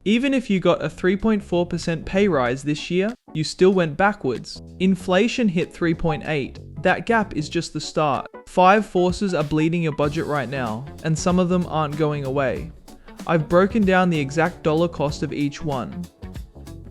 Even if you got a 3.4% pay rise this year, you still went backwards. Inflation hit 3.8. That gap is just the start. 5 forces are bleeding your budget right now, and some of them aren't going away. I've broken down the exact dollar cost of each one.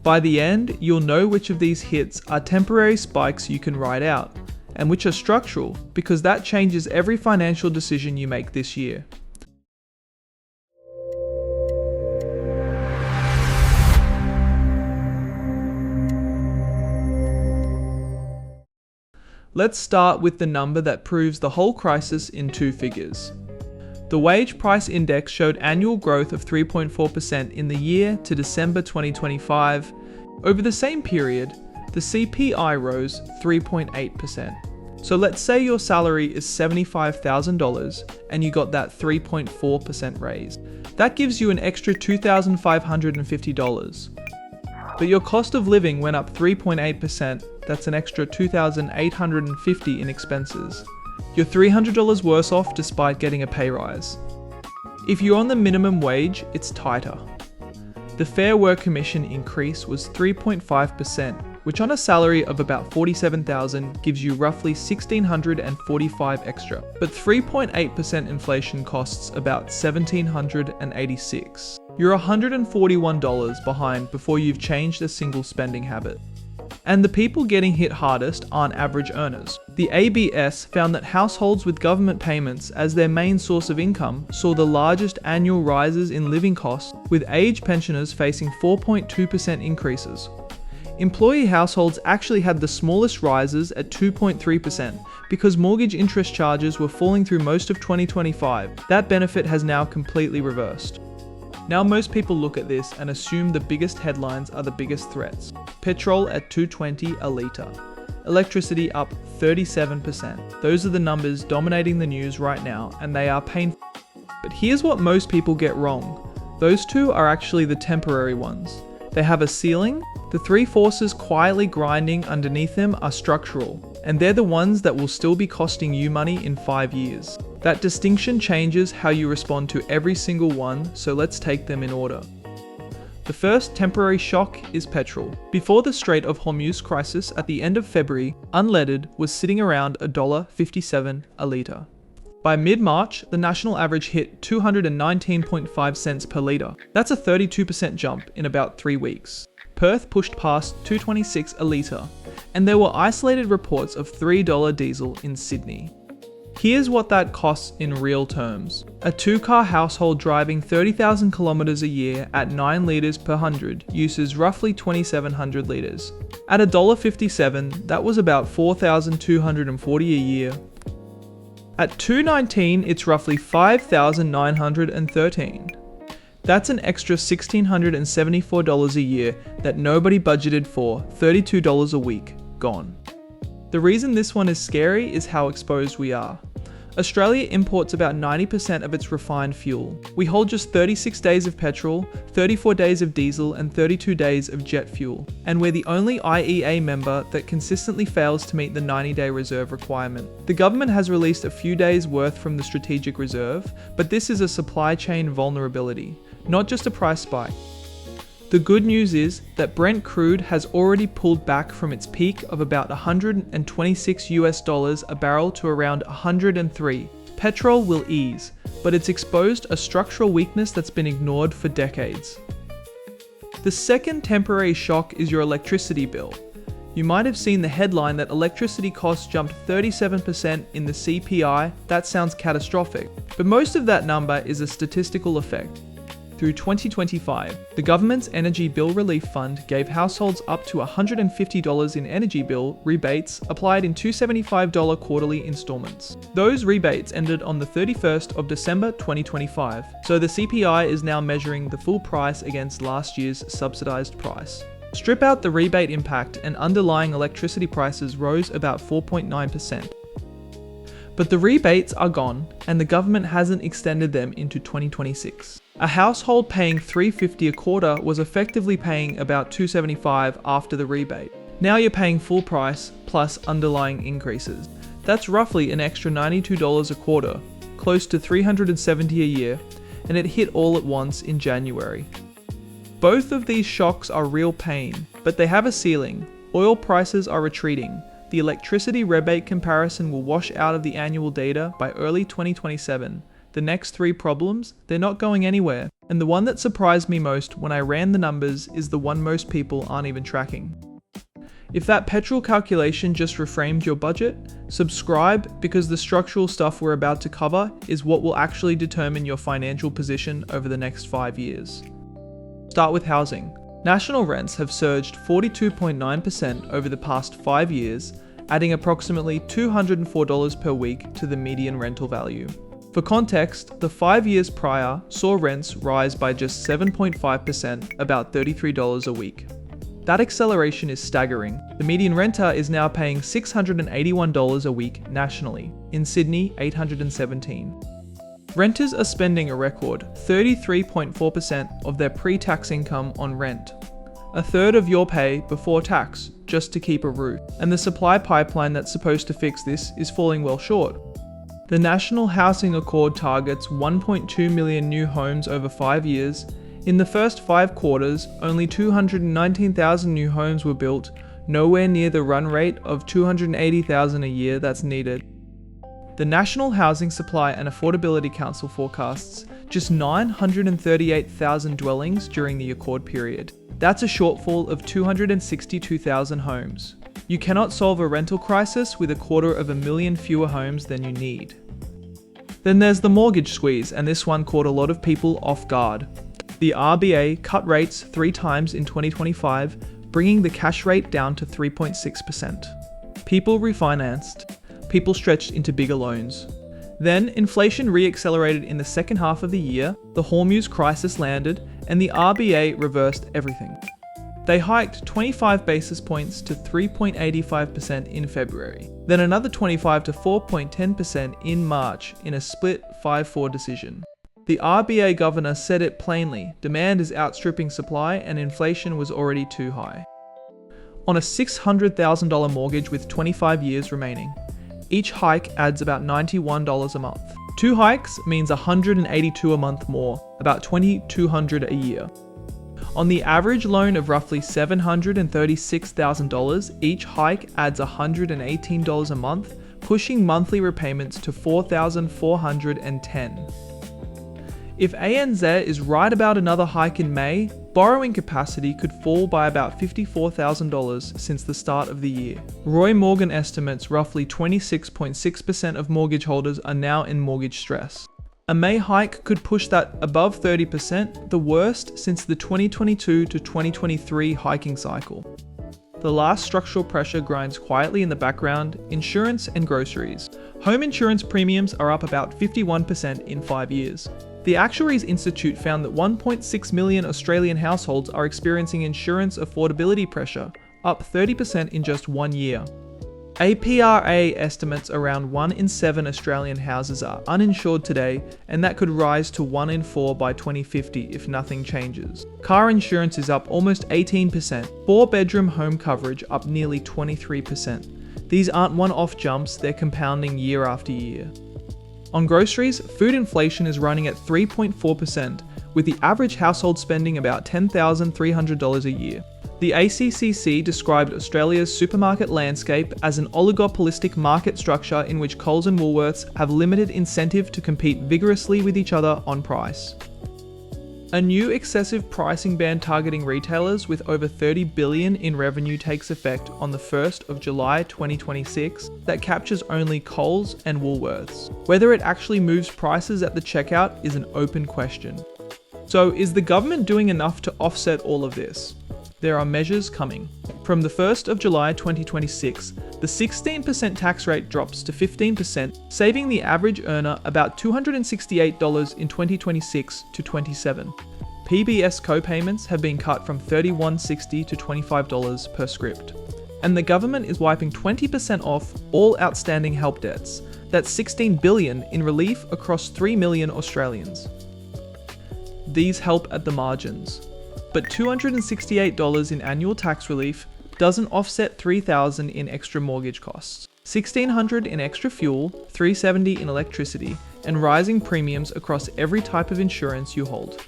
By the end, you'll know which of these hits are temporary spikes you can ride out, and which are structural, because that changes every financial decision you make this year. Let's start with the number that proves the whole crisis in 2 figures. The wage price index showed annual growth of 3.4% in the year to December 2025. Over the same period, the CPI rose 3.8%. So let's say your salary is $75,000 and you got that 3.4% raise. That gives you an extra $2,550. But your cost of living went up 3.8%. That's an extra $2,850 in expenses. You're $300 worse off despite getting a pay rise. If you're on the minimum wage, it's tighter. The Fair Work Commission increase was 3.5%, which on a salary of about $47,000 gives you roughly $1,645 extra. But 3.8% inflation costs about $1,786. You're $141 behind before you've changed a single spending habit. And the people getting hit hardest aren't average earners. The ABS found that households with government payments as their main source of income saw the largest annual rises in living costs, with age pensioners facing 4.2% increases. Employee households actually had the smallest rises at 2.3% because mortgage interest charges were falling through most of 2025. That benefit has now completely reversed. Now most people look at this and assume the biggest headlines are the biggest threats. Petrol at $2.20 a litre. Electricity up 37%. Those are the numbers dominating the news right now, and they are painful. But here's what most people get wrong. Those two are actually the temporary ones. They have a ceiling. The 3 forces quietly grinding underneath them are structural, and they're the ones that will still be costing you money in 5 years. That distinction changes how you respond to every single one, so let's take them in order. The first temporary shock is petrol. Before the Strait of Hormuz crisis at the end of February, unleaded was sitting around $1.57 a litre. By mid-March, the national average hit 219.5 cents per litre. That's a 32% jump in about 3 weeks. Perth pushed past $2.26 a litre, and there were isolated reports of $3 diesel in Sydney. Here's what that costs in real terms. A 2-car household driving 30,000 kilometers a year at 9 litres per 100 uses roughly 2,700 litres. At $1.57, that was about 4,240 a year. At $2.19, it's roughly 5,913. That's an extra $1,674 a year that nobody budgeted for, $32 a week, gone. The reason this one is scary is how exposed we are. Australia imports about 90% of its refined fuel. We hold just 36 days of petrol, 34 days of diesel, and 32 days of jet fuel. And we're the only IEA member that consistently fails to meet the 90-day reserve requirement. The government has released a few days' worth from the strategic reserve, but this is a supply chain vulnerability, not just a price spike. The good news is that Brent crude has already pulled back from its peak of about $126 a barrel to around 103. Petrol will ease, but it's exposed a structural weakness that's been ignored for decades. The second temporary shock is your electricity bill. You might have seen the headline that electricity costs jumped 37% in the CPI. That sounds catastrophic, but most of that number is a statistical effect. Through 2025, the government's Energy Bill Relief Fund gave households up to $150 in energy bill rebates applied in $275 quarterly installments. Those rebates ended on the 31st of December 2025, so the CPI is now measuring the full price against last year's subsidized price. Strip out the rebate impact and underlying electricity prices rose about 4.9%. But the rebates are gone, and the government hasn't extended them into 2026. A household paying $350 a quarter was effectively paying about $275 after the rebate. Now you're paying full price plus underlying increases. That's roughly an extra $92 a quarter, close to $370 a year, and it hit all at once in January. Both of these shocks are real pain, but they have a ceiling. Oil prices are retreating. The electricity rebate comparison will wash out of the annual data by early 2027. The next three problems, they're not going anywhere. And the one that surprised me most when I ran the numbers is the one most people aren't even tracking. If that petrol calculation just reframed your budget, subscribe, because the structural stuff we're about to cover is what will actually determine your financial position over the next 5 years. Start with housing. National rents have surged 42.9% over the past 5 years, adding approximately $204 per week to the median rental value. For context, the 5 years prior saw rents rise by just 7.5%, about $33 a week. That acceleration is staggering. The median renter is now paying $681 a week nationally, in Sydney $817. Renters are spending a record 33.4% of their pre-tax income on rent, a third of your pay before tax, just to keep a roof. And the supply pipeline that's supposed to fix this is falling well short. The National Housing Accord targets 1.2 million new homes over 5 years. In the first 5 quarters, only 219,000 new homes were built, nowhere near the run rate of 280,000 a year that's needed. The National Housing Supply and Affordability Council forecasts just 938,000 dwellings during the Accord period. That's a shortfall of 262,000 homes. You cannot solve a rental crisis with 250,000 fewer homes than you need. Then there's the mortgage squeeze, and this one caught a lot of people off guard. The RBA cut rates 3 times in 2025, bringing the cash rate down to 3.6%. People refinanced. People stretched into bigger loans. Then inflation re-accelerated in the second half of the year, the Hormuz crisis landed, and the RBA reversed everything. They hiked 25 basis points to 3.85% in February, then another 25 to 4.10% in March in a split 5-4 decision. The RBA governor said it plainly: demand is outstripping supply and inflation was already too high. On a $600,000 mortgage with 25 years remaining, each hike adds about $91 a month. 2 hikes means $182 a month more, about $2,200 a year. On the average loan of roughly $736,000, each hike adds $118 a month, pushing monthly repayments to $4,410. If ANZ is right about another hike in May, borrowing capacity could fall by about $54,000 since the start of the year. Roy Morgan estimates roughly 26.6% of mortgage holders are now in mortgage stress. A May hike could push that above 30%, the worst since the 2022 to 2023 hiking cycle. The last structural pressure grinds quietly in the background: insurance and groceries. Home insurance premiums are up about 51% in 5 years. The Actuaries Institute found that 1.6 million Australian households are experiencing insurance affordability pressure, up 30% in just 1 year. APRA estimates around 1 in 7 Australian houses are uninsured today, and that could rise to 1 in 4 by 2050 if nothing changes. Car insurance is up almost 18%, 4-bedroom home coverage up nearly 23%. These aren't one-off jumps, they're compounding year after year. On groceries, food inflation is running at 3.4%, with the average household spending about $10,300 a year. The ACCC described Australia's supermarket landscape as an oligopolistic market structure in which Coles and Woolworths have limited incentive to compete vigorously with each other on price. A new excessive pricing ban targeting retailers with over $30 billion in revenue takes effect on the 1st of July 2026 that captures only Coles and Woolworths. Whether it actually moves prices at the checkout is an open question. So is the government doing enough to offset all of this? There are measures coming. From the 1st of July 2026, the 16% tax rate drops to 15%, saving the average earner about $268 in 2026 to 27. PBS co-payments have been cut from $31.60 to $25 per script. And the government is wiping 20% off all outstanding help debts. That's $16 billion in relief across 3 million Australians. These help at the margins. But $268 in annual tax relief doesn't offset $3,000 in extra mortgage costs, $1,600 in extra fuel, $370 in electricity, and rising premiums across every type of insurance you hold.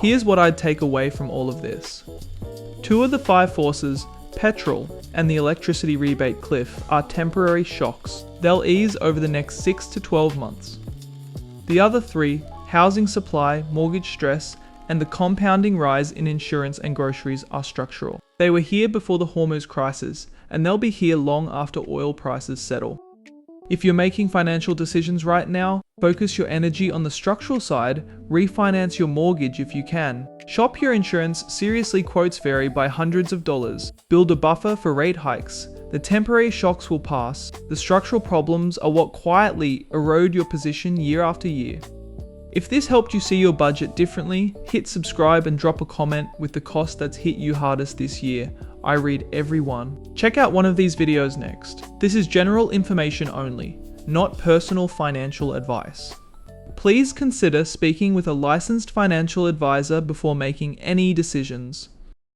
Here's what I'd take away from all of this. 2 of the 5 forces, petrol and the electricity rebate cliff, are temporary shocks. They'll ease over the next 6 to 12 months. The other 3, housing supply, mortgage stress, and the compounding rise in insurance and groceries, are structural. They were here before the Hormuz crisis, and they'll be here long after oil prices settle. If you're making financial decisions right now, focus your energy on the structural side, refinance your mortgage if you can. Shop your insurance, seriously, quotes vary by hundreds of dollars. Build a buffer for rate hikes. The temporary shocks will pass. The structural problems are what quietly erode your position year after year. If this helped you see your budget differently, hit subscribe and drop a comment with the cost that's hit you hardest this year. I read every one. Check out one of these videos next. This is general information only, not personal financial advice. Please consider speaking with a licensed financial advisor before making any decisions.